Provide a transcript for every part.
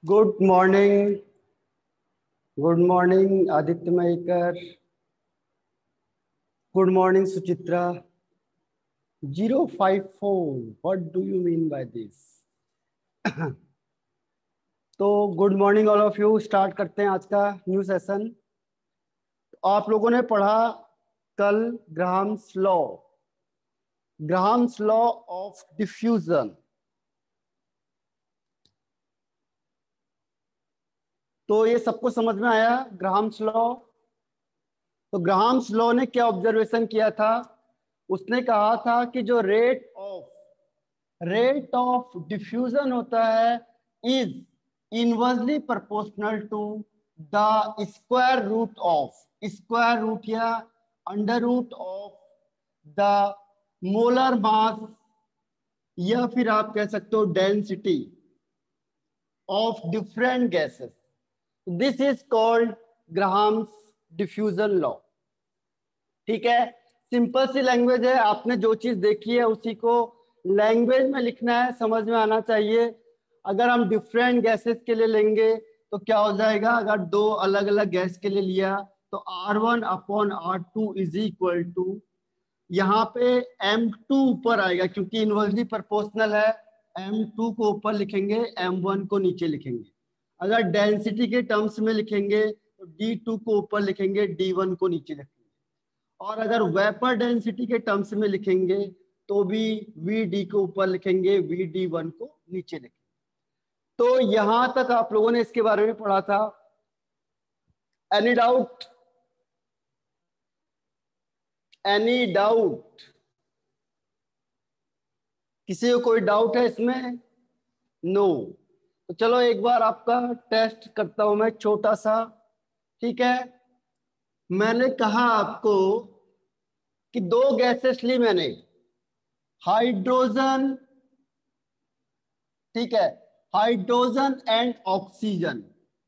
Good morning. Good morning Aditya Mayekar. Good morning Suchitra. 054 what do you mean by this? तो good morning all of you. Start करते हैं आज का new session. आप लोगों ने पढ़ा कल ग्राहम्स लॉ ऑफ डिफ्यूजन। तो ये सबको समझ में आया ग्राहम्स लॉ? तो ग्राहम्स लॉ ने क्या ऑब्जर्वेशन किया था? उसने कहा था कि जो रेट ऑफ डिफ्यूजन होता है is inversely proportional to the square root या under root of the molar mass, या फिर आप कह सकते हो density of different gases. This is called Graham's diffusion law. ठीक है, सिंपल सी लैंग्वेज है। आपने जो चीज देखी है उसी को लैंग्वेज में लिखना है, समझ में आना चाहिए। अगर हम डिफरेंट गैसेस के लिए लेंगे तो क्या हो जाएगा? अगर दो अलग अलग गैस के लिए लिया तो R1/R2 इज इक्वल टू, यहाँ पे M2 ऊपर आएगा क्योंकि इनवर्सली प्रोपोर्शनल है। M2 को ऊपर लिखेंगे, M1 को नीचे लिखेंगे। अगर डेंसिटी के टर्म्स में लिखेंगे तो D2 को ऊपर लिखेंगे, D1 को नीचे लिखेंगे। और अगर वेपर डेंसिटी के टर्म्स में लिखेंगे तो भी VD को ऊपर लिखेंगे, VD1 को नीचे लिखेंगे। तो यहां तक आप लोगों ने इसके बारे में पढ़ा था। Any doubt? किसी को कोई डाउट है इसमें? नो। तो चलो एक बार आपका टेस्ट करता हूं मैं, छोटा सा। ठीक है, मैंने कहा आपको कि दो गैसेस ली मैंने, हाइड्रोजन, ठीक है, हाइड्रोजन एंड ऑक्सीजन।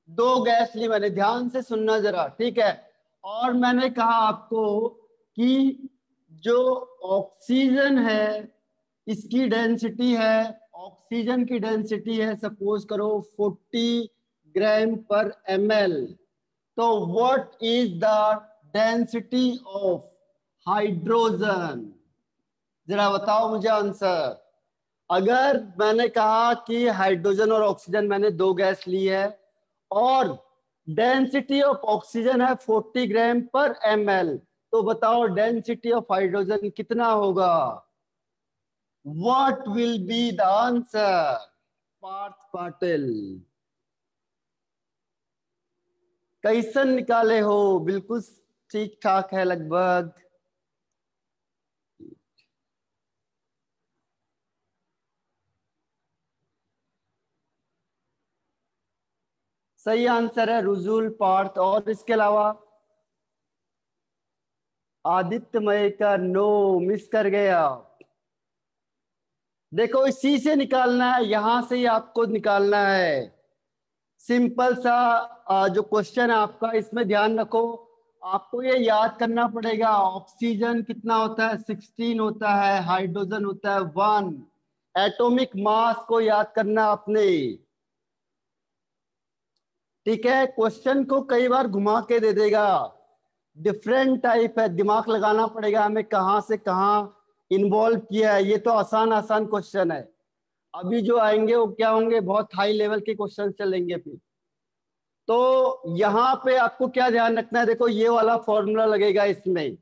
दो गैस ली मैंने, ध्यान से सुनना जरा, ठीक है। और मैंने कहा आपको कि जो ऑक्सीजन है इसकी डेंसिटी है, ऑक्सीजन की डेंसिटी है सपोज करो 40 ग्राम पर ml। तो what is the density of hydrogen? जरा बताओ मुझे आंसर। अगर मैंने कहा कि हाइड्रोजन और ऑक्सीजन मैंने दो गैस ली है और डेंसिटी ऑफ ऑक्सीजन है 40 ग्राम पर ml, तो बताओ डेंसिटी ऑफ हाइड्रोजन कितना होगा? What will be the answer? Parth Patil, कैसन निकाले हो? बिल्कुल ठीक ठाक है लगभग। सही आंसर है रुजुल, पार्थ। और इसके अलावा आदित्य मयकर, नो, मिस कर गए आप। देखो इसी से निकालना है, यहां से ही आपको निकालना है। सिंपल सा जो क्वेश्चन है आपका, इसमें ध्यान रखो। आपको ये याद करना पड़ेगा, ऑक्सीजन कितना होता है? 16 होता है, हाइड्रोजन होता है 1। एटॉमिक मास को याद करना आपने, ठीक है। क्वेश्चन को कई बार घुमा के दे देगा, डिफरेंट टाइप है, दिमाग लगाना पड़ेगा हमें कहां से कहां इन्वॉल्व किया है। ये तो आसान आसान क्वेश्चन है, अभी जो आएंगे वो क्या होंगे? बहुत हाई लेवल के क्वेश्चन चलेंगे फिर। तो यहाँ पे आपको क्या ध्यान रखना है? देखो ये वाला फॉर्मूला लगेगा इसमें।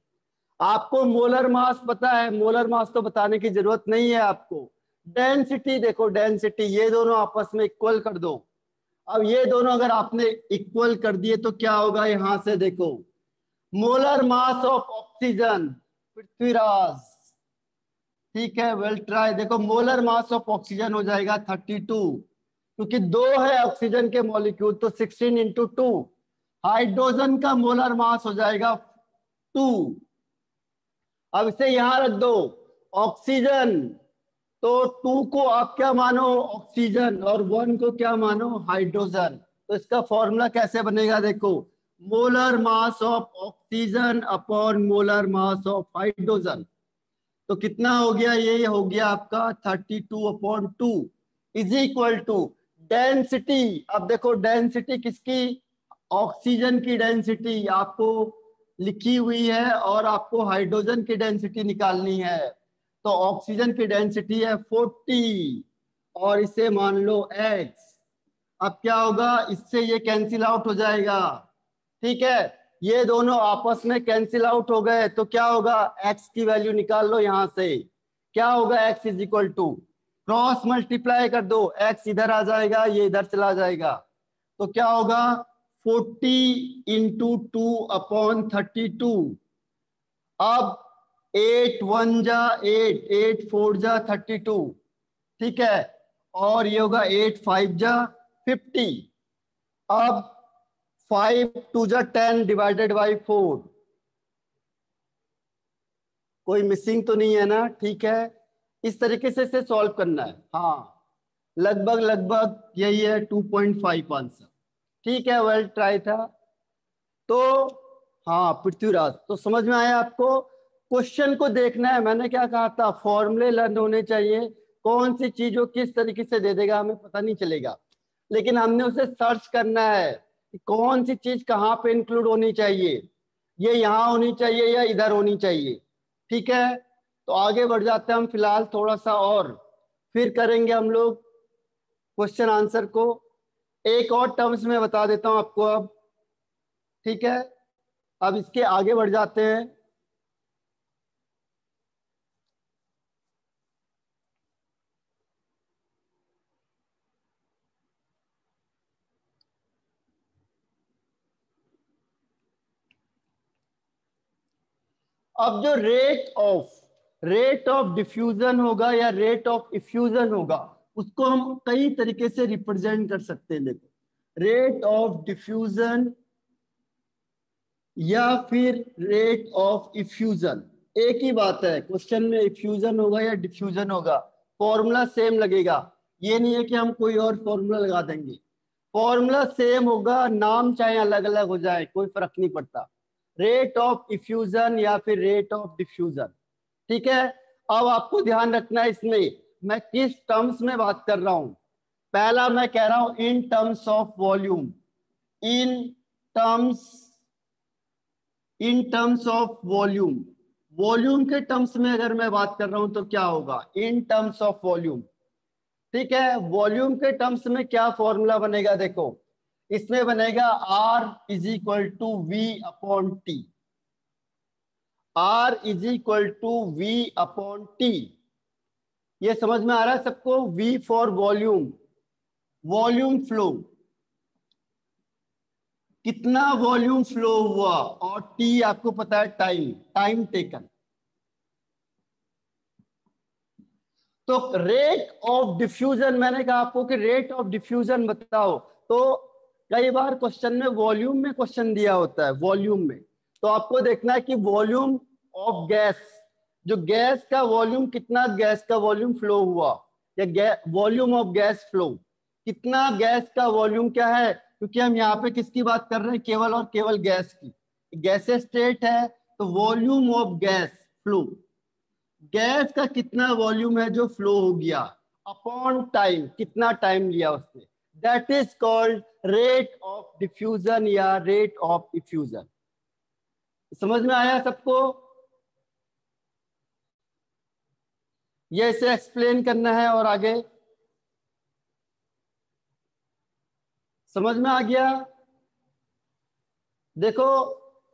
आपको मोलर मास पता है, मोलर मास तो बताने की जरूरत नहीं है आपको। डेंसिटी देखो, डेंसिटी, ये दोनों आपस में इक्वल कर दो। अब ये दोनों अगर आपने इक्वल कर दिए तो क्या होगा? यहां से देखो, molar mass of oxygen, Prithviraj, ठीक है, वेल ट्राई। देखो मोलर मास ऑफ ऑक्सीजन हो जाएगा 32, क्योंकि दो है ऑक्सीजन के मॉलिक्यूल, तो 16 इंटू 2। हाइड्रोजन का मोलर मास हो जाएगा 2। अब इसे यहां रख दो, ऑक्सीजन, तो 2 को आप क्या मानो? ऑक्सीजन, और 1 को क्या मानो? हाइड्रोजन। तो इसका फॉर्मूला कैसे बनेगा? देखो, molar mass of oxygen upon molar mass of hydrogen. तो कितना हो गया? ये हो गया आपका 32/2 इज इक्वल टू डेंसिटी, अब देखो डेंसिटी किसकी, ऑक्सीजन की डेंसिटी आपको लिखी हुई है और आपको हाइड्रोजन की डेंसिटी निकालनी है। तो ऑक्सीजन की डेंसिटी है 40 और इसे मान लो x। अब क्या होगा, इससे ये कैंसिल आउट हो जाएगा, ठीक है, ये दोनों आपस में कैंसिल आउट हो गए। तो क्या होगा, x की वैल्यू निकाल लो यहां से। क्या होगा, x is equal to, cross multiply कर दो, x इधर आ जाएगा, ये इधर चला जाएगा। तो क्या होगा, 40 इंटू 2/32। अब 8 1 जा 8, 8 4 जा 32, ठीक है, और ये होगा 8 5 जा 50। अब 5 2 जा 10 डिवाइडेड बाई 4, कोई मिसिंग तो नहीं है ना, ठीक है। इस तरीके से इसे सॉल्व करना है। हाँ, लगभग लगभग यही है 2.5 आंसर, ठीक है, वेल ट्राई था। तो हाँ पृथ्वीराज, तो समझ में आया आपको, क्वेश्चन को देखना है। मैंने क्या कहा था, फॉर्मूले लर्न होने चाहिए, कौन सी चीज वो किस तरीके से दे देगा हमें पता नहीं चलेगा, लेकिन हमने उसे सर्च करना है कि कौन सी चीज कहाँ पे इंक्लूड होनी चाहिए, ये यहाँ होनी चाहिए या इधर होनी चाहिए, ठीक है। तो आगे बढ़ जाते हैं हम फिलहाल थोड़ा सा, और फिर करेंगे हम लोग क्वेश्चन आंसर को। एक और टर्म्स में बता देता हूं आपको अब, ठीक है। अब इसके आगे बढ़ जाते हैं। अब जो रेट ऑफ डिफ्यूजन होगा या रेट ऑफ इफ्यूजन होगा, उसको हम कई तरीके से रिप्रेजेंट कर सकते हैं। देखो, रेट ऑफ डिफ्यूजन या फिर रेट ऑफ इफ्यूजन, एक ही बात है। क्वेश्चन में इफ्यूजन होगा या डिफ्यूजन होगा, फॉर्मूला सेम लगेगा। ये नहीं है कि हम कोई और फॉर्मूला लगा देंगे, फॉर्मूला सेम होगा, नाम चाहे अलग अलग हो जाए कोई फर्क नहीं पड़ता। रेट ऑफ इफ्यूजन या फिर रेट ऑफ डिफ्यूजन, ठीक है। अब आपको ध्यान रखना है इसमें मैं किस टर्म्स में बात कर रहा हूं। पहला मैं कह रहा हूं in terms of volume, in terms in terms of volume. Volume के टर्म्स में अगर मैं बात कर रहा हूं तो क्या होगा, इन टर्म्स ऑफ वॉल्यूम, ठीक है। वॉल्यूम के टर्म्स में क्या फॉर्मूला बनेगा, देखो इसमें बनेगा R is equal to V upon T, R is equal to V upon T. ये समझ में आ रहा है सबको, V for volume, volume flow, कितना वॉल्यूम फ्लो हुआ, और T आपको पता है टाइम, टाइम टेकन। तो रेट ऑफ डिफ्यूजन, मैंने कहा आपको कि रेट ऑफ डिफ्यूजन बताओ, तो कई बार क्वेश्चन में वॉल्यूम में क्वेश्चन दिया होता है, वॉल्यूम में। तो आपको देखना है कि वॉल्यूम ऑफ गैस, जो गैस का वॉल्यूम, कितना गैस का वॉल्यूम फ्लो हुआ, या वॉल्यूम ऑफ गैस फ्लो, कितना गैस का वॉल्यूम क्या है, क्योंकि हम यहाँ पे किसकी बात कर रहे हैं, केवल और केवल गैस की। गैसेस स्टेट है तो volume of gas flow, gas का कितना वॉल्यूम है जो फ्लो हो गया, अपॉन टाइम, कितना टाइम लिया उसने, that is called rate of diffusion या रेट ऑफ इफ्यूजन। समझ में आया सबको, ये इसे एक्सप्लेन करना है और आगे समझ में आ गया। देखो,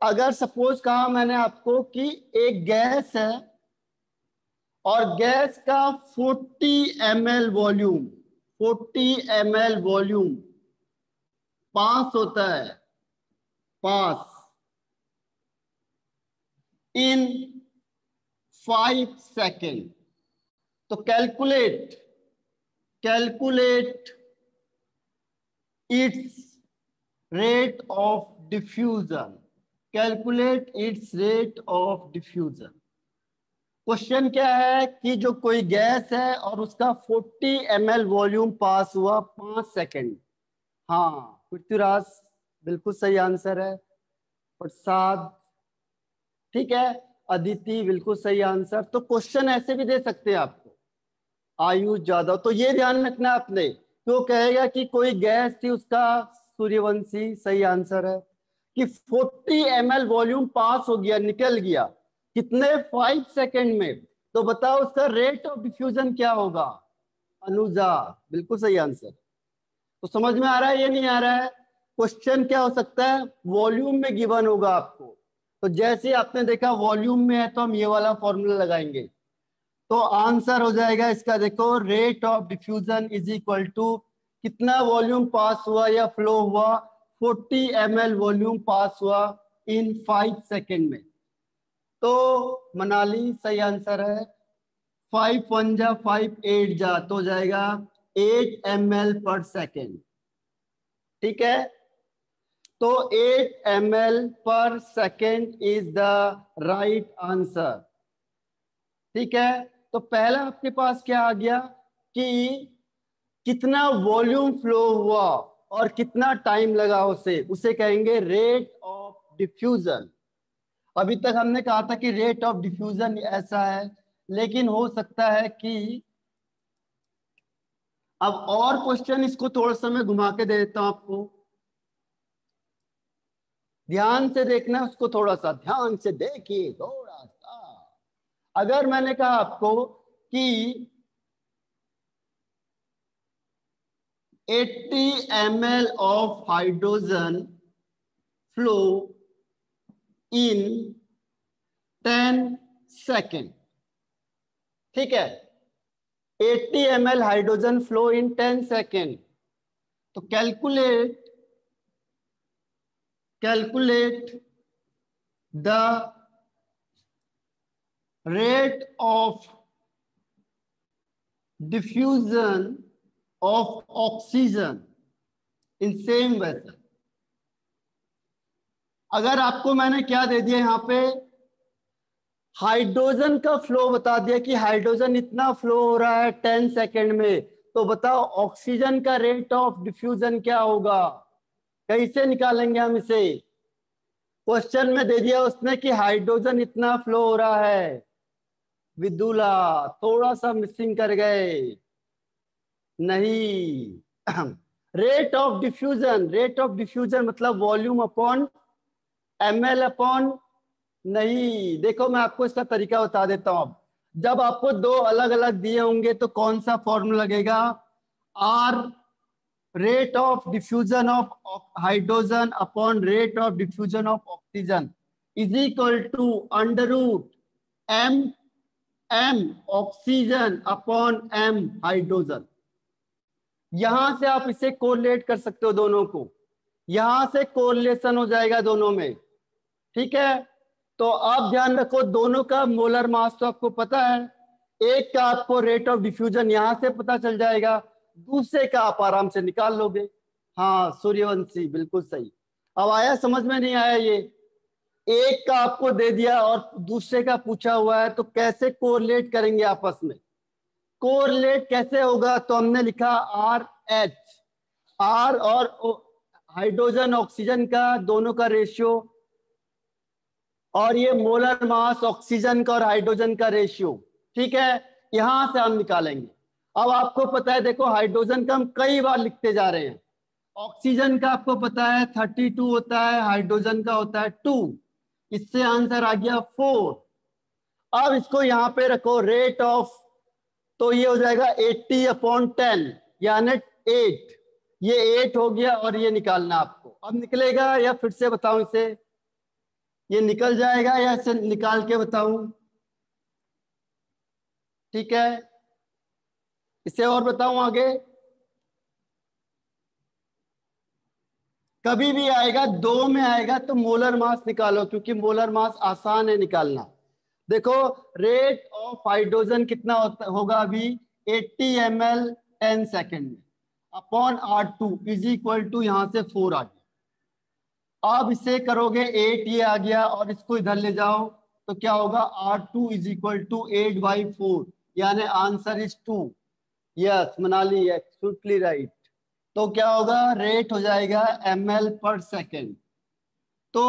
अगर सपोज कहा मैंने आपको कि एक गैस है और गैस का 40 ml वॉल्यूम, 40 ml वॉल्यूम पास होता है, पास इन 5 सेकेंड। तो calculate its rate of diffusion, calculate its rate of diffusion. Question क्या है कि जो कोई गैस है और उसका 40 ml वॉल्यूम पास हुआ 5 सेकेंड। हाँ पृथ्वीराज, बिल्कुल सही आंसर है। प्रसाद, ठीक है। अदिति, बिल्कुल सही आंसर। तो क्वेश्चन ऐसे भी दे सकते हैं आपको, आयु ज्यादा। तो ये ध्यान रखना आपने तो कहेगा कि कोई गैस थी, उसका सूर्यवंशी सही आंसर है कि 40 ml वॉल्यूम पास हो गया, निकल गया कितने 5 सेकेंड में। तो बताओ उसका रेट ऑफ डिफ्यूजन क्या होगा? अनुजा, बिल्कुल सही आंसर। तो समझ में आ रहा है ये नहीं आ रहा है? क्वेश्चन क्या हो सकता है, वॉल्यूम में गिवन होगा आपको। तो जैसे आपने देखा वॉल्यूम में है तो हम ये वाला फॉर्मूला लगाएंगे, तो आंसर हो जाएगा इसका, देखो rate of diffusion is equal to कितना वॉल्यूम पास हुआ या फ्लो हुआ, 40 ml वॉल्यूम पास हुआ इन 5 सेकेंड में। तो मनाली सही आंसर है। 5 1 जा 5 8 जा तो हो जाएगा 8 ml पर सेकेंड। ठीक है, तो 8 ml पर second is the right answer. ठीक है, तो पहला आपके पास क्या आ गया कि कितना वॉल्यूम फ्लो हुआ और कितना टाइम लगा उसे, उसे कहेंगे रेट ऑफ डिफ्यूजन। अभी तक हमने कहा था कि रेट ऑफ डिफ्यूजन ऐसा है, लेकिन हो सकता है कि अब और क्वेश्चन इसको थोड़ा सा मैं घुमा के दे देता हूं आपको, ध्यान से देखना, उसको थोड़ा सा ध्यान से देखिए थोड़ा सा। अगर मैंने कहा आपको कि 80 ml of hydrogen flow in 10 second, ठीक है, 80 ml hydrogen flow in 10 second, तो calculate the rate of diffusion of oxygen in same vessel. अगर आपको मैंने क्या दे दिया यहां पे, हाइड्रोजन का फ्लो बता दिया कि हाइड्रोजन इतना फ्लो हो रहा है 10 सेकेंड में, तो बताओ ऑक्सीजन का रेट ऑफ डिफ्यूजन क्या होगा? कैसे निकालेंगे हम इसे? क्वेश्चन में दे दिया उसने कि हाइड्रोजन इतना फ्लो हो रहा है, विदुला थोड़ा सा मिसिंग कर गए, नहीं। रेट ऑफ डिफ्यूजन मतलब वॉल्यूम अपॉन ml अपॉन, नहीं, देखो मैं आपको इसका तरीका बता देता हूं। अब जब आपको दो अलग अलग दिए होंगे तो कौन सा फॉर्मूला लगेगा, R rate of diffusion of hydrogen upon rate of diffusion of oxygen is equal to under root M oxygen upon M hydrogen. यहां से आप इसे कोरिलेट कर सकते हो दोनों को, यहां से कोरिलेशन हो जाएगा दोनों में। ठीक है, तो आप ध्यान रखो दोनों का मोलर मास तो आपको पता है, एक का आपको रेट ऑफ डिफ्यूजन यहां से पता चल जाएगा, दूसरे का आप आराम से निकाल लोगे। हाँ सूर्यवंशी बिल्कुल सही। अब आया समझ में? नहीं आया? ये एक का आपको दे दिया और दूसरे का पूछा हुआ है, तो कैसे कोरिलेट करेंगे आपस में? कोरिलेट कैसे होगा, तो हमने लिखा आर एच, आर और हाइड्रोजन ऑक्सीजन का दोनों का रेशियो, और ये मोलर मास ऑक्सीजन का और हाइड्रोजन का रेशियो। ठीक है, यहां से हम निकालेंगे। अब आपको पता है, देखो हाइड्रोजन का हम कई बार लिखते जा रहे हैं, ऑक्सीजन का आपको पता है 32 होता है, हाइड्रोजन का होता है 2, इससे आंसर आ गया 4। अब इसको यहां पे रखो रेट ऑफ, तो ये हो जाएगा 80 अपॉन 10 यानी 8, ये 8 हो गया, और ये निकालना आपको। अब निकलेगा या फिर से बताऊं इसे, ये निकल जाएगा या इसे निकाल के बताऊं? ठीक है, इसे और बताऊं आगे? कभी भी आएगा दो में आएगा तो मोलर मास निकालो, क्योंकि मोलर मास आसान है निकालना। देखो रेट ऑफ हाइड्रोजन कितना होगा अभी, 80 ml 10 सेकेंड में upon R2 is equal to, यहां से 4 आ गया। अब इसे करोगे 8, ये आ गया, और इसको इधर ले जाओ तो क्या होगा, R2 इज इक्वल टू 8/4, यानी answer is 2। Yes Manali, absolutely right. तो क्या होगा, रेट हो जाएगा ml पर सेकेंड। तो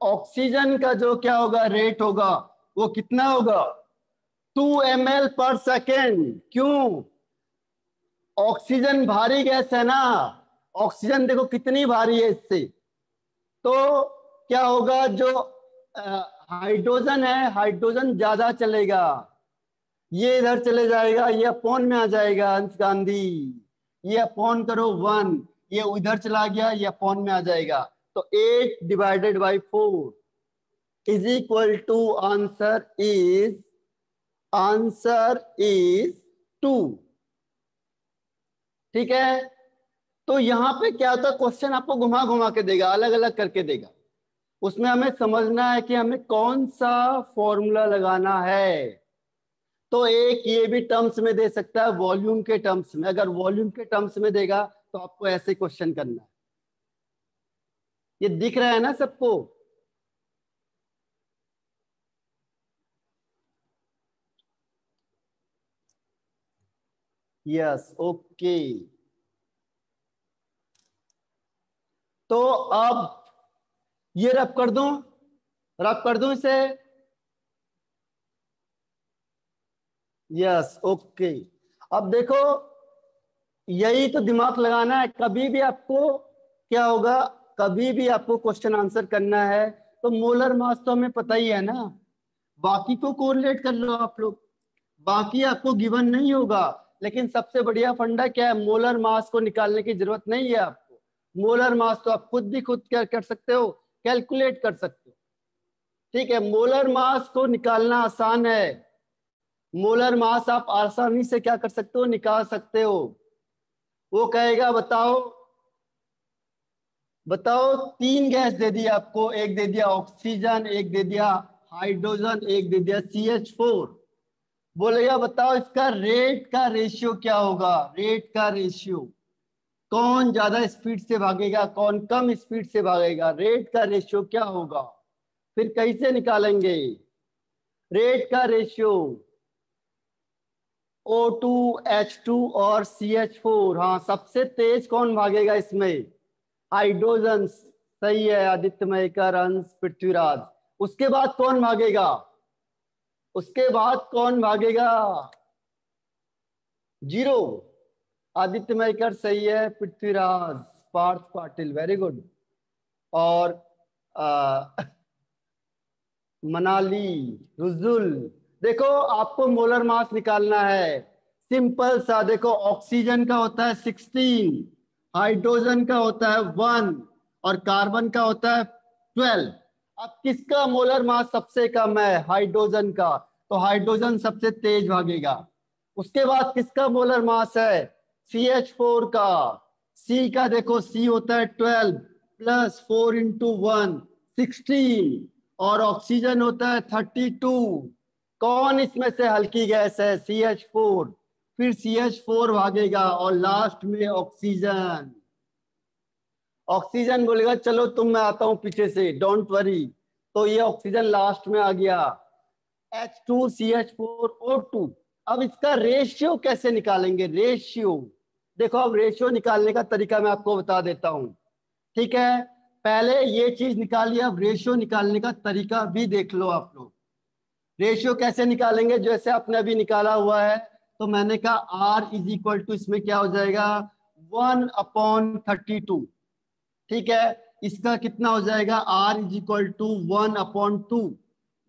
ऑक्सीजन का जो क्या होगा रेट होगा, वो कितना होगा, 2 ml पर सेकेंड। क्यों? ऑक्सीजन भारी गैस है ना, ऑक्सीजन देखो कितनी भारी है इससे, तो क्या होगा, जो हाइड्रोजन है, हाइड्रोजन ज्यादा चलेगा, ये इधर चले जाएगा, ये अपॉन में आ जाएगा अंश गांधी, ये अपॉन करो 1, ये उधर चला गया, ये अपॉन में आ जाएगा, तो 8/4 is equal to answer is 2। ठीक है, तो यहां पे क्या होता है, क्वेश्चन आपको घुमा घुमा के देगा, अलग अलग करके देगा, उसमें हमें समझना है कि हमें कौन सा फॉर्मूला लगाना है। तो एक ये भी टर्म्स में दे सकता है, वॉल्यूम के टर्म्स में, अगर वॉल्यूम के टर्म्स में देगा तो आपको ऐसे क्वेश्चन करना है। ये दिख रहा है ना सबको? Yes, okay. तो अब ये रब कर दूं, रब कर दूं इसे, यस, ओके। अब देखो, यही तो दिमाग लगाना है, कभी भी आपको क्या होगा, कभी भी आपको क्वेश्चन आंसर करना है तो मोलर मास तो हमें पता ही है ना, बाकी को कोरिलेट कर लो आप लोग, बाकी आपको गिवन नहीं होगा, लेकिन सबसे बढ़िया फंडा क्या है, मोलर मास को निकालने की जरूरत नहीं है आपको, मोलर मास तो आप खुद भी खुद क्या कर सकते हो, कैलकुलेट कर सकते हो। ठीक है, मोलर मास को निकालना आसान है, मोलर मास आप आसानी से क्या कर सकते हो, निकाल सकते हो। वो कहेगा बताओ, बताओ 3 गैस दे दिया आपको, एक दे दिया ऑक्सीजन, एक दे दिया हाइड्रोजन, एक दे दिया CH4, बोलेगा बताओ इसका रेट का रेशियो क्या होगा, रेट का रेशियो, कौन ज्यादा स्पीड से भागेगा, कौन कम स्पीड से भागेगा, रेट का रेशियो क्या होगा। फिर कैसे निकालेंगे रेट का रेशियो, O2 H2 और CH4, हाँ सबसे तेज कौन भागेगा इसमें, हाइड्रोजन, सही है आदित्य मयकर, अंश, पृथ्वीराज। उसके बाद कौन भागेगा, उसके बाद कौन भागेगा, जीरो, आदित्य मयकर सही है, पृथ्वीराज, पार्थ पाटिल वेरी गुड, और मनाली, रुजुल। देखो आपको मोलर मास निकालना है, सिंपल सा, देखो ऑक्सीजन का होता है 16, हाइड्रोजन का होता है 1 और कार्बन का होता है 12। अब किसका मोलर मास सबसे कम है, हाइड्रोजन का, तो हाइड्रोजन सबसे तेज भागेगा। उसके बाद किसका मोलर मास है, CH4 का, सी का देखो, सी होता है 12 प्लस 4 इंटू 1 16, और ऑक्सीजन होता है 32। कौन इसमें से हल्की गैस है, CH4, फिर CH4 भागेगा और लास्ट में ऑक्सीजन, ऑक्सीजन बोलेगा चलो तुम, मैं आता हूं पीछे से, डोंट वरी, तो ये ऑक्सीजन लास्ट में आ गया, H2CH4O2। अब इसका रेशियो कैसे निकालेंगे, रेशियो, देखो अब रेशियो निकालने का तरीका मैं आपको बता देता हूं। ठीक है, पहले ये चीज निकालिए, अब रेशियो निकालने का तरीका भी देख लो आप लोग। रेशियो कैसे निकालेंगे, जैसे आपने अभी निकाला हुआ है, तो मैंने कहा R इज इक्वल टू, इसमें क्या हो जाएगा 1/32। ठीक है, इसका कितना हो जाएगा, R इज इक्वल टू 1/2,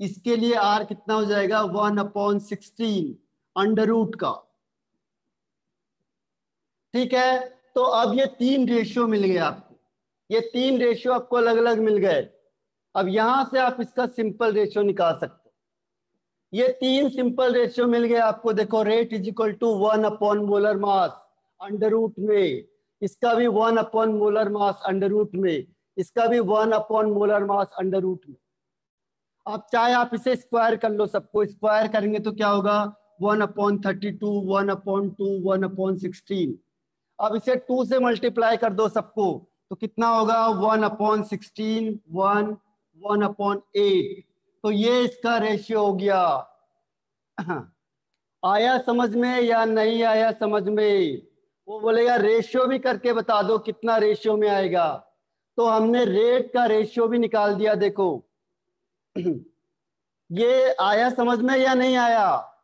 इसके लिए R कितना हो जाएगा 1/16 अंडर रूट का। ठीक है, तो अब ये 3 रेशियो मिल गए आपको, ये 3 रेशियो आपको अलग अलग मिल गए। अब यहां से आप इसका सिंपल रेशियो निकाल सकते हो, ये 3 सिंपल रेशियो मिल गए आपको, देखो रेट इज इक्वल टू 1/मोलर मास अंडर रूट में, इसका भी 1/मोलर मास अंडर रूट में, इसका भी 1/मोलर मास अंडर रूट में। आप चाहे आप इसे स्क्वायर कर लो, सबको स्क्वायर करेंगे तो क्या होगा 1/32, 1/2, 1/16। अब इसे 2 से मल्टीप्लाई कर दो सबको, तो कितना होगा 1/16, 1/8, तो ये इसका रेशियो हो गया। आया समझ में या नहीं आया समझ में, वो बोलेगा रेशियो भी करके बता दो कितना रेशियो में आएगा, तो हमने रेट का रेशियो भी निकाल दिया, देखो ये आया समझ में या नहीं आया,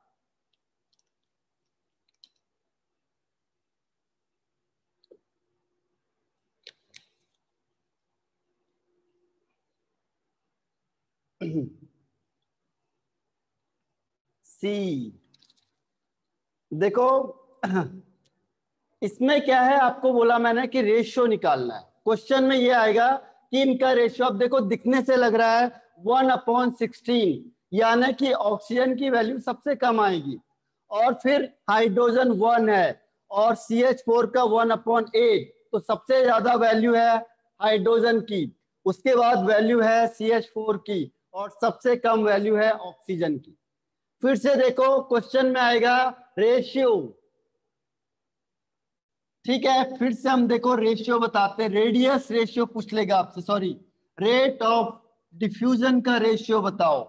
सी। देखो इसमें क्या है, आपको बोला मैंने कि रेशियो निकालना है। क्वेश्चन में ये आएगा कि इनका रेशियो, अब देखो दिखने से लग रहा है 1/16, यानी कि ऑक्सीजन की वैल्यू सबसे कम आएगी, और फिर हाइड्रोजन 1 है और CH4 का 1/8, तो सबसे ज्यादा वैल्यू है हाइड्रोजन की, उसके बाद वैल्यू है CH4 की, और सबसे कम वैल्यू है ऑक्सीजन की। फिर से देखो क्वेश्चन में आएगा रेशियो, ठीक है। फिर से हम देखो रेशियो बताते हैं, रेडियस रेशियो पूछ लेगा आपसे, सॉरी रेट ऑफ डिफ्यूजन का रेशियो बताओ।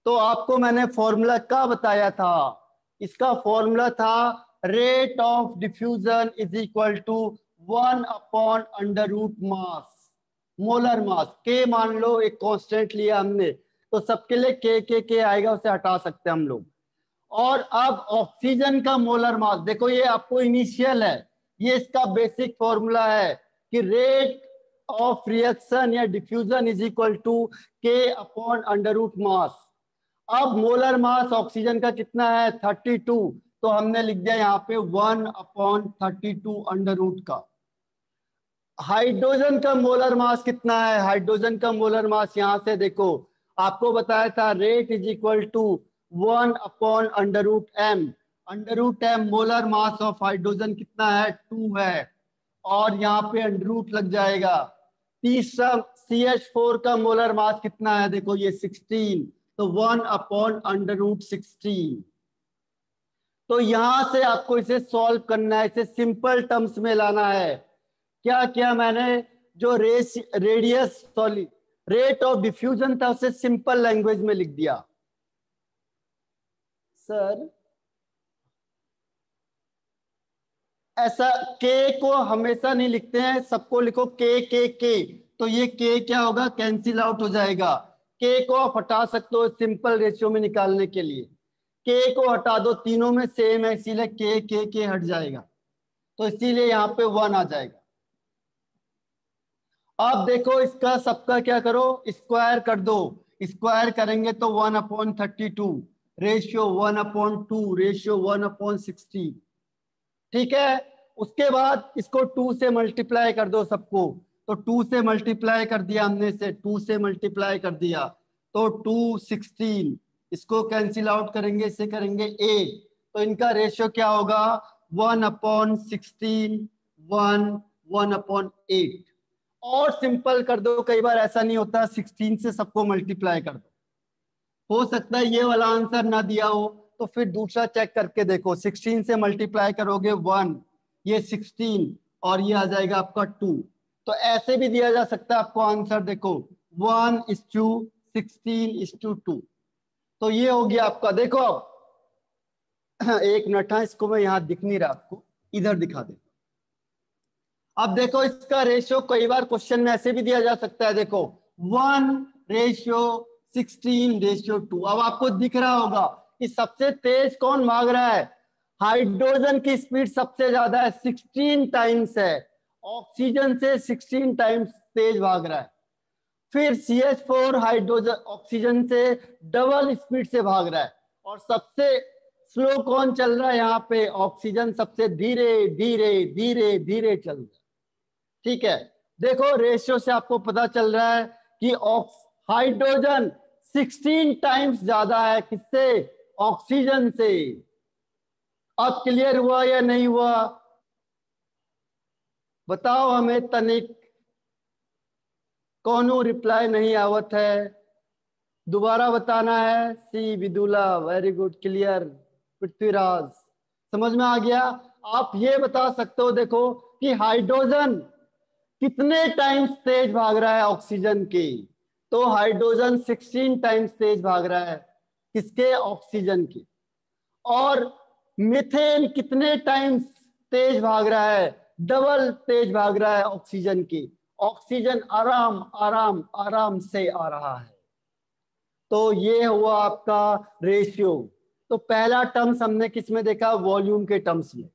तो आपको मैंने फॉर्मूला क्या बताया था, इसका फॉर्मूला था rate of diffusion is equal to 1/√, mass, molar mass. के मान लो एक कांस्टेंट लिया हमने, तो सबके लिए के आएगा, उसे हटा सकते हैं हम लोग। और अब ऑक्सीजन का मोलर मास देखो, ये आपको इनिशियल है, ये इसका बेसिक फॉर्मूला है कि रेट ऑफ रिएक्शन या diffusion is equal to K/√, mass. अब मोलर मास ऑक्सीजन का कितना है 32, तो हमने लिख दिया यहाँ पे 1/32 का। हाइड्रोजन का मोलर मास कितना है, हाइड्रोजन का मोलर मास यहाँ से देखो, आपको बताया था rate is equal to 1/√m। √m molar mass of hydrogen कितना है 2 है, और यहाँ पे अंडरूट लग जाएगा। तीसरा CH4 का मोलर मास कितना है, देखो ये 16, तो 1/√16। तो यहां से आपको इसे सॉल्व करना है, इसे सिंपल टर्म्स में लाना है। क्या किया मैंने, जो radius sorry rate of diffusion था उसे सिंपल लैंग्वेज में लिख दिया। सर ऐसा के को हमेशा नहीं लिखते हैं, सबको लिखो के, तो ये के क्या होगा, कैंसिल आउट हो जाएगा। के को आप हटा सकते हो सिंपल रेशियो में निकालने के लिए, के को हटा दो, तीनों में सेम है इसीलिए के हट जाएगा, तो इसीलिए यहाँ पे 1 आ जाएगा। अब देखो इसका सबका क्या करो, स्क्वायर कर दो, स्क्वायर करेंगे तो 1/32, रेशियो 1/2, रेशियो 1/16, ठीक है। उसके बाद इसको 2 से मल्टीप्लाई कर दो सबको, तो 2 से मल्टीप्लाई कर दिया हमने, से 2 से मल्टीप्लाई कर दिया तो 216, इसको कैंसिल आउट करेंगे, इसे करेंगे 8, तो इनका रेशियो क्या होगा 1/16, 1/8। और सिंपल कर दो, कई बार ऐसा नहीं होता, 16 से सबको मल्टीप्लाई कर दो, हो सकता है ये वाला आंसर ना दिया हो, तो फिर दूसरा चेक करके देखो, 16 से मल्टीप्लाई करोगे 1, ये 16, और ये आ जाएगा आपका 2। तो ऐसे भी दिया जा सकता है आपको आंसर, देखो 1:16:2, तो ये हो गया आपका। देखो अब एक मिनट, इसको मैं यहाँ दिख नहीं रहा आपको, इधर दिखा दे। अब देखो इसका रेशियो कई बार क्वेश्चन में ऐसे भी दिया जा सकता है, देखो 1:16:2। अब आपको दिख रहा होगा कि सबसे तेज कौन भाग रहा है, हाइड्रोजन की स्पीड सबसे ज्यादा है, 16 टाइम्स है, ऑक्सीजन से 16 टाइम्स तेज भाग रहा है। फिर CH4 हाइड्रोजन ऑक्सीजन से डबल स्पीड से भाग रहा है, और सबसे स्लो कौन चल रहा है यहाँ पे, ऑक्सीजन सबसे धीरे धीरे धीरे धीरे चल रहा है, ठीक है। देखो रेशियो से आपको पता चल रहा है कि हाइड्रोजन 16 टाइम्स ज्यादा है किससे, ऑक्सीजन से। अब क्लियर हुआ या नहीं हुआ, बताओ हमें तनिक। कौनो रिप्लाई नहीं आवत है, दोबारा बताना है। See Vidula, very good, clear. Prithviraj, समझ में आ गया। आप ये बता सकते हो देखो कि हाइड्रोजन कितने टाइम्स तेज भाग रहा है ऑक्सीजन के, तो हाइड्रोजन 16 टाइम्स तेज भाग रहा है किसके, ऑक्सीजन के। और मीथेन कितने टाइम्स तेज भाग रहा है, डबल तेज भाग रहा है ऑक्सीजन की। ऑक्सीजन आराम आराम आराम से आ रहा है। तो ये हुआ आपका रेशियो। तो पहला टर्म्स हमने किस में देखा, वॉल्यूम के टर्म्स में।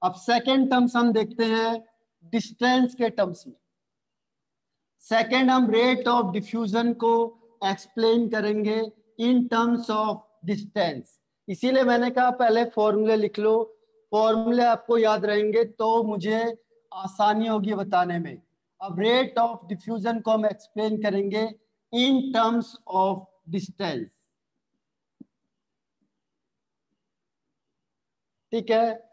अब सेकंड टर्म्स हम देखते हैं डिस्टेंस के टर्म्स में। सेकंड हम रेट ऑफ डिफ्यूजन को एक्सप्लेन करेंगे इन टर्म्स ऑफ डिस्टेंस। इसीलिए मैंने कहा पहले फॉर्मूले लिख लो, फॉर्मूले आपको याद रहेंगे तो मुझे आसानी होगी बताने में। अब रेट ऑफ डिफ्यूजन को हम एक्सप्लेन करेंगे इन टर्म्स ऑफ डिस्टेंस। ठीक है,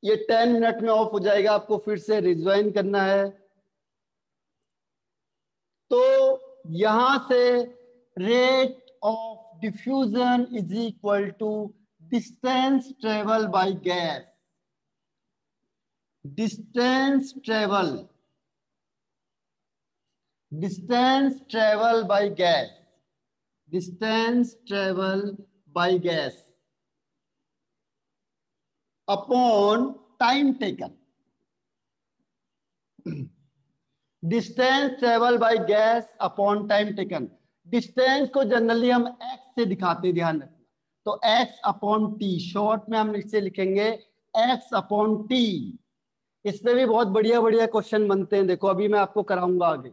ये 10 मिनट में ऑफ हो जाएगा, आपको फिर से रिज्वाइन करना है। तो यहां से rate of diffusion is equal to distance travel by gas. Distance travel by gas, distance travel by gas upon time taken. Distance travel by gas upon time taken. Distance को जनरली हम X से दिखाते हैं, ध्यान रखना। तो x upon T, short में हम इससे लिखेंगे एक्स अपॉन टी। इसमें भी बहुत बढ़िया बढ़िया क्वेश्चन बनते हैं, देखो अभी मैं आपको कराऊंगा आगे।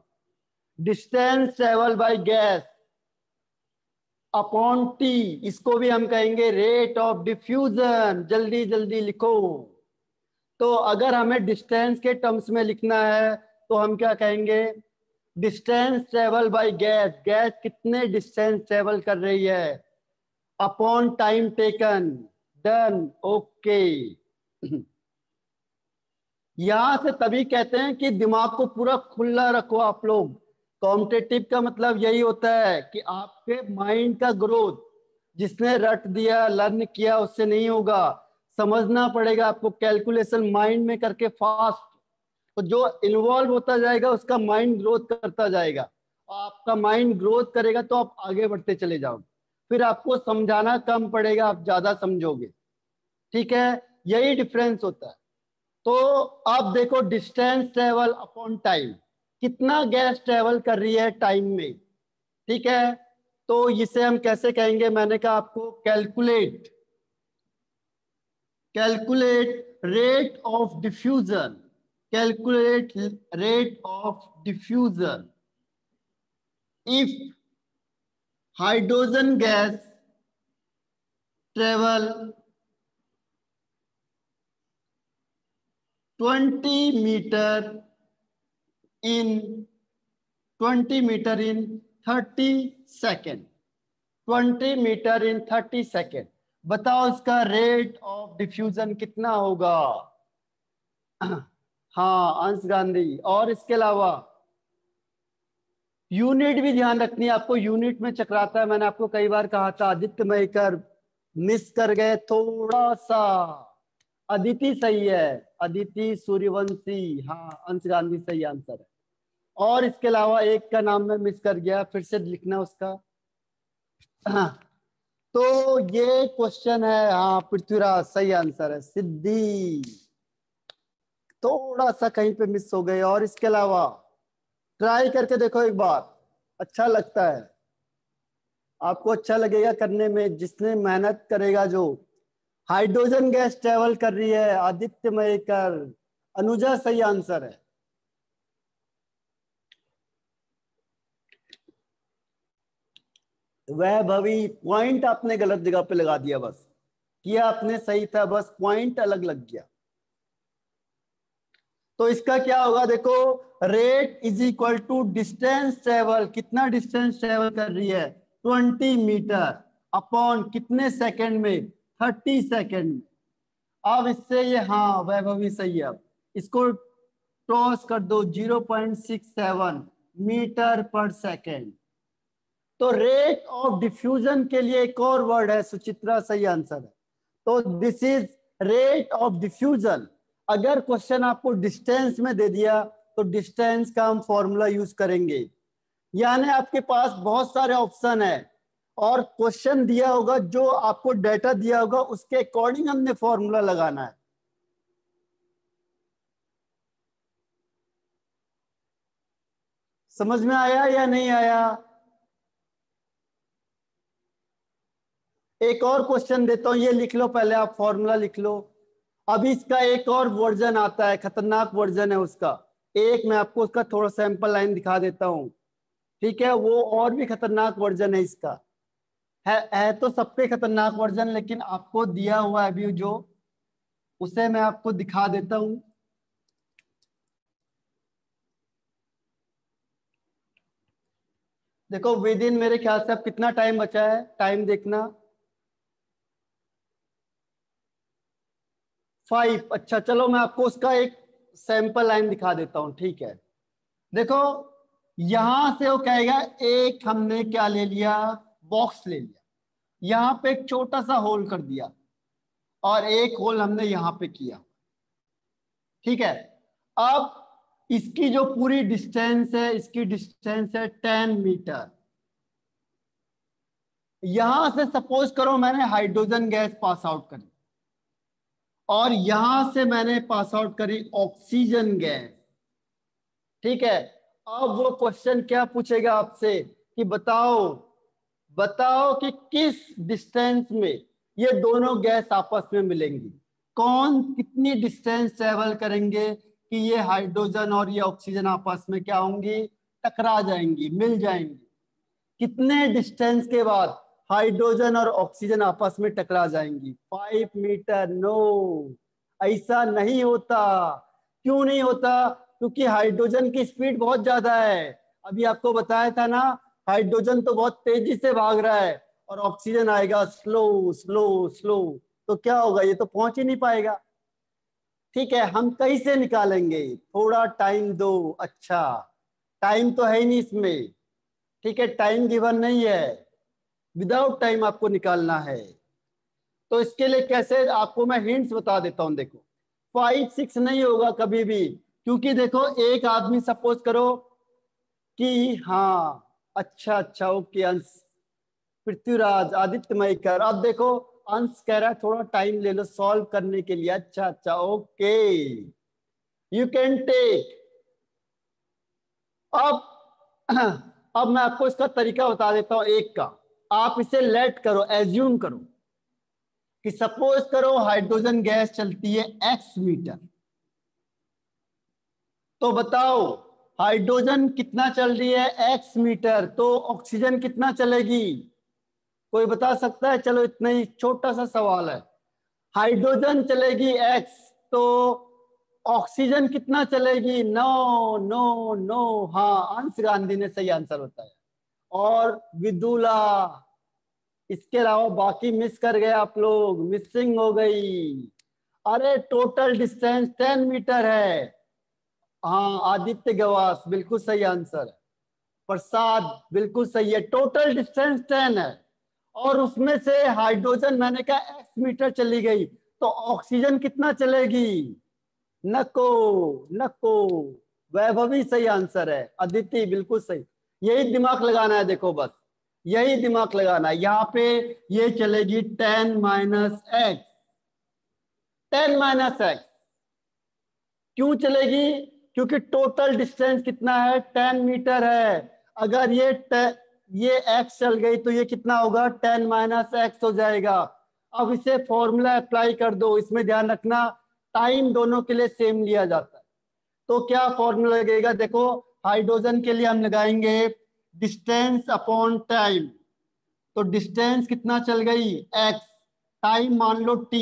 Distance travel by gas upon T, इसको भी हम कहेंगे रेट ऑफ डिफ्यूजन। जल्दी जल्दी लिखो। तो अगर हमें डिस्टेंस के टर्म्स में लिखना है तो हम क्या कहेंगे, distance travel by gas, gas कितने डिस्टेंस ट्रेवल कर रही है, upon time taken. Done, okay. यहां से तभी कहते हैं कि दिमाग को पूरा खुला रखो आप लोग। कॉम्पिटिटिव का मतलब यही होता है कि आपके माइंड का ग्रोथ, जिसने रट दिया लर्न किया उससे नहीं होगा, समझना पड़ेगा आपको। कैलकुलेशन माइंड में करके फास्ट, तो जो इन्वॉल्व होता जाएगा उसका माइंड ग्रोथ करता जाएगा। आपका माइंड ग्रोथ करेगा तो आप आगे बढ़ते चले जाओगे, फिर आपको समझाना कम पड़ेगा, आप ज्यादा समझोगे। ठीक है, यही डिफरेंस होता है। तो अब देखो, डिस्टेंस ट्रेवल अपॉन टाइम, कितना गैस ट्रेवल कर रही है टाइम में। ठीक है, तो इसे हम कैसे कहेंगे, मैंने कहा आपको calculate rate of diffusion. Calculate rate of diffusion if hydrogen gas travel 20 metre in 30 second. 20 metre in 30 second. बताओ इसका रेट ऑफ डिफ्यूजन कितना होगा। हाँ अंश गांधी, और इसके अलावा यूनिट भी ध्यान रखनी है आपको, यूनिट में चकराता है। मैंने आपको कई बार कहा था, आदित्य मयकर मिस कर गए थोड़ा सा। अदिति सही है, अदिति सूर्यवंशी, हाँ अंश गांधी सही आंसर है। और इसके अलावा एक का नाम मैं मिस कर गया, फिर से लिखना उसका। हाँ, तो ये क्वेश्चन है, हाँ पृथ्वीराज सही आंसर है। सिद्धि थोड़ा सा कहीं पे मिस हो गए। और इसके अलावा ट्राई करके देखो एक बार, अच्छा लगता है आपको, अच्छा लगेगा करने में, जिसने मेहनत करेगा। जो हाइड्रोजन गैस ट्रेवल कर रही है, आदित्य मयकर, अनुजा सही आंसर है। वैभवी, पॉइंट आपने गलत जगह पे लगा दिया, बस किया आपने सही था, बस पॉइंट अलग लग गया। तो इसका क्या होगा देखो, rate is equal to distance travel, कितना डिस्टेंस ट्रेवल कर रही है 20 मीटर, अपॉन कितने सेकंड में 30 सेकंड में। अब इससे ये, हाँ वैभवी सही है। अब इसको क्रॉस कर दो, 0.67 मीटर पर सेकेंड। तो रेट ऑफ डिफ्यूजन के लिए एक और वर्ड है, सुचित्रा सही आंसर है। तो this is rate of diffusion. अगर क्वेश्चन आपको डिस्टेंस में दे दिया तो डिस्टेंस का हम फॉर्मूला यूज करेंगे। यानी आपके पास बहुत सारे ऑप्शन है और क्वेश्चन दिया होगा, जो आपको डेटा दिया होगा उसके अकॉर्डिंग हमने फॉर्मूला लगाना है। समझ में आया या नहीं आया? एक और क्वेश्चन देता हूं, ये लिख लो पहले, आप फॉर्मूला लिख लो। अभी इसका एक और वर्जन आता है, खतरनाक वर्जन है उसका। एक मैं आपको उसका थोड़ा सैंपल लाइन दिखा देता हूं। ठीक है, वो और भी खतरनाक वर्जन है इसका। है तो सब पे खतरनाक वर्जन, लेकिन आपको दिया हुआ है अभी जो, उसे मैं आपको दिखा देता हूं। देखो विद इन, मेरे ख्याल से अब कितना टाइम बचा है, टाइम देखना 5। अच्छा चलो मैं आपको उसका एक सैंपल लाइन दिखा देता हूं, ठीक है। देखो यहां से वो कहेगा, एक हमने क्या ले लिया, बॉक्स ले लिया, यहां पे एक छोटा सा होल कर दिया और एक होल हमने यहां पे किया, ठीक है। अब इसकी जो पूरी डिस्टेंस है, इसकी डिस्टेंस है 10 मीटर। यहां से सपोज करो मैंने हाइड्रोजन गैस पास आउट करी और यहां से मैंने पास आउट करी ऑक्सीजन गैस, ठीक है। अब वो क्वेश्चन क्या पूछेगा आपसे कि बताओ, बताओ कि किस डिस्टेंस में ये दोनों गैस आपस में मिलेंगी, कौन कितनी डिस्टेंस ट्रेवल करेंगे कि ये हाइड्रोजन और ये ऑक्सीजन आपस में क्या होंगी, टकरा जाएंगी, मिल जाएंगी। कितने डिस्टेंस के बाद हाइड्रोजन और ऑक्सीजन आपस में टकरा जाएंगी? 5 मीटर। नो, ऐसा नहीं होता। क्यों नहीं होता? क्योंकि हाइड्रोजन की स्पीड बहुत ज्यादा है। अभी आपको बताया था ना, हाइड्रोजन तो बहुत तेजी से भाग रहा है और ऑक्सीजन आएगा स्लो स्लो स्लो, तो क्या होगा, ये तो पहुंच ही नहीं पाएगा। ठीक है, हम कैसे निकालेंगे, थोड़ा टाइम दो। अच्छा, टाइम तो है ही नहीं इसमें, ठीक है, टाइम गिवन नहीं है, विदाउट टाइम आपको निकालना है। तो इसके लिए कैसे, आपको मैं हिंट्स बता देता हूं। देखो 5 6 नहीं होगा कभी भी, क्योंकि देखो एक आदमी सपोज करो कि हाँ, अच्छा अच्छा ओके अंश, पृथ्वीराज आदित्य मयकर। अब देखो अंश कह रहा है थोड़ा टाइम ले लो सॉल्व करने के लिए। अच्छा अच्छा ओके, यू कैन टेक। अब अब मैं आपको इसका तरीका बता देता हूं एक का। आप इसे लेट करो, एज्यूम करो कि सपोज करो हाइड्रोजन गैस चलती है x मीटर। तो बताओ हाइड्रोजन कितना चल रही है, x मीटर, तो ऑक्सीजन कितना चलेगी? कोई बता सकता है? चलो इतना ही छोटा सा सवाल है। हाइड्रोजन चलेगी x, तो ऑक्सीजन कितना चलेगी? No no no. हाँ, अंश गांधी ने सही आंसर बताया। और विदुला, इसके अलावा बाकी मिस कर गए आप लोग, मिसिंग हो गई। अरे टोटल डिस्टेंस 10 मीटर है। हाँ, आदित्य गवास बिल्कुल सही आंसर है। प्रसाद बिल्कुल सही है, टोटल डिस्टेंस 10 है और उसमें से हाइड्रोजन मैंने कहा x मीटर चली गई, तो ऑक्सीजन कितना चलेगी? नको नको। वैभवी सही आंसर है, अदिति बिल्कुल सही। यही दिमाग लगाना है, देखो बस यही दिमाग लगाना है। यहाँ पे ये चलेगी 10 माइनस एक्स, 10 माइनस एक्स क्यों चलेगी? क्योंकि टोटल डिस्टेंस कितना है, 10 मीटर है। अगर ये x चल गई तो ये कितना होगा, 10 माइनस एक्स हो जाएगा। अब इसे फॉर्मूला अप्लाई कर दो, इसमें ध्यान रखना टाइम दोनों के लिए सेम लिया जाता है। तो क्या फॉर्मूला लगेगा, देखो हाइड्रोजन के लिए हम लगाएंगे डिस्टेंस अपॉन टाइम। तो डिस्टेंस कितना चल गई, x, टाइम मान लो t,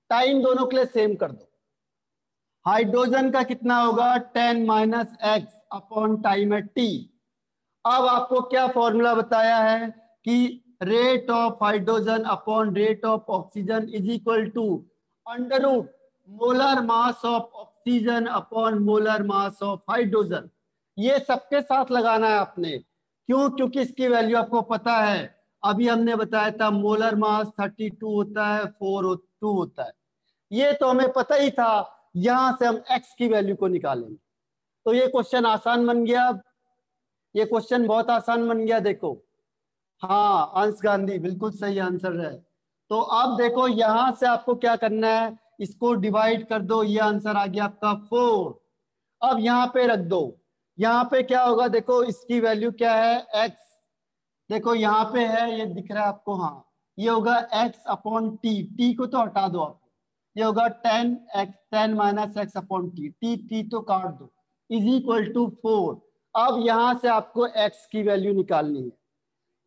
टाइम दोनों के लिए सेम कर दो। हाइड्रोजन का कितना होगा, 10 माइनस एक्स अपॉन टाइम है t। अब आपको क्या फॉर्मूला बताया है कि rate of hydrogen upon rate of oxygen is equal to under root molar mass of oxygen upon molar mass of hydrogen. ये सबके साथ लगाना है आपने। क्यों? क्योंकि इसकी वैल्यू आपको पता है, अभी हमने बताया था मोलर मास 32 होता है, 4 होता है, ये तो हमें पता ही था। यहां से हम x की वैल्यू को निकालेंगे। तो ये क्वेश्चन आसान बन गया। ये क्वेश्चन बहुत आसान बन गया, देखो। हाँ, अंश गांधी बिल्कुल सही आंसर है। तो अब देखो यहां से आपको क्या करना है, इसको डिवाइड कर दो, ये आंसर आ गया आपका 4। अब यहाँ पे रख दो, यहाँ पे क्या होगा, देखो इसकी वैल्यू क्या है, x। देखो यहाँ पे है, ये दिख रहा है आपको, हाँ, ये होगा x अपॉन टी, टी को तो हटा दो आप, ये होगा 10 minus X upon T, T T तो काट दो, इज इक्वल टू 4। अब यहां से आपको x की वैल्यू निकालनी है।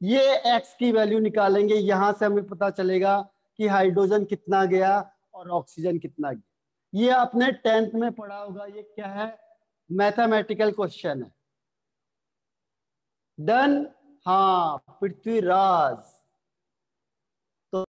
ये x की वैल्यू निकालेंगे, यहां से हमें पता चलेगा कि हाइड्रोजन कितना गया और ऑक्सीजन कितना गया। ये आपने 10th में पढ़ा होगा। ये क्या है? मैथमेटिकल क्वेश्चन है। डन। हाँ पृथ्वीराज,